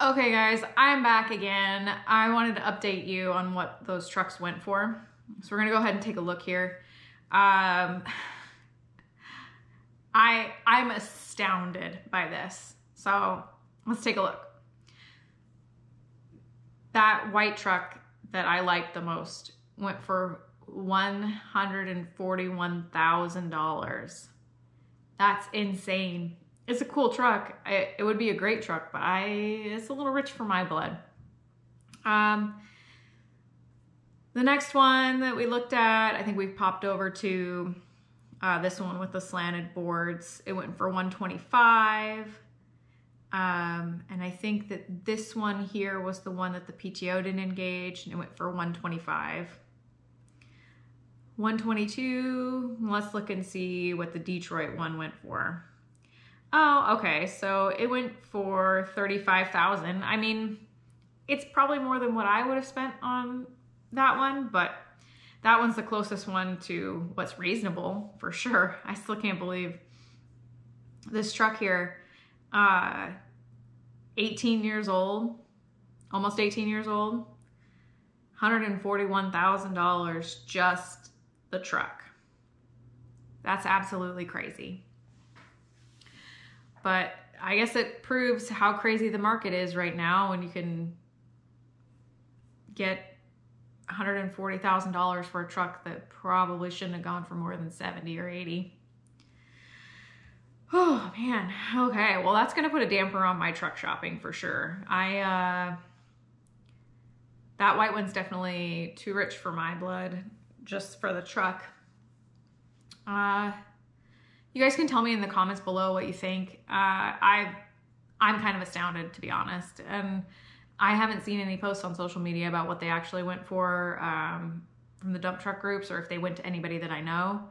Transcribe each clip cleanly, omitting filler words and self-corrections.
Okay guys, I'm back again. I wanted to update you on what those trucks went for. So we're gonna go ahead and take a look here. I'm astounded by this. So let's take a look. That white truck that I liked the most went for $141,000. That's insane. It's a cool truck. It would be a great truck, but it's a little rich for my blood. The next one that we looked at, I think we popped over to this one with the slanted boards. It went for $125. And I think that this one here was the one that the PTO didn't engage, and it went for $125. $122. Let's look and see what the Detroit one went for. Oh, okay, so it went for $35,000. I mean, it's probably more than what I would have spent on that one, but that one's the closest one to what's reasonable for sure. I still can't believe this truck here, 18 years old, almost 18 years old, $141,000 just the truck. That's absolutely crazy. But I guess it proves how crazy the market is right now when you can get $140,000 for a truck that probably shouldn't have gone for more than 70 or 80. Oh man, okay, well that's gonna put a damper on my truck shopping for sure. That white one's definitely too rich for my blood, just for the truck. You guys can tell me in the comments below what you think. I'm kind of astounded, to be honest. And I haven't seen any posts on social media about what they actually went for from the dump truck groups, or if they went to anybody that I know.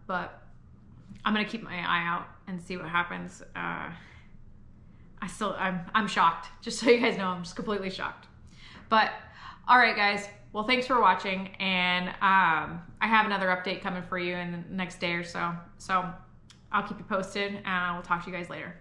But I'm gonna keep my eye out and see what happens. I'm shocked. Just so you guys know, I'm just completely shocked. But all right, guys. Well, thanks for watching, and I have another update coming for you in the next day or so. So I'll keep you posted, and I will talk to you guys later.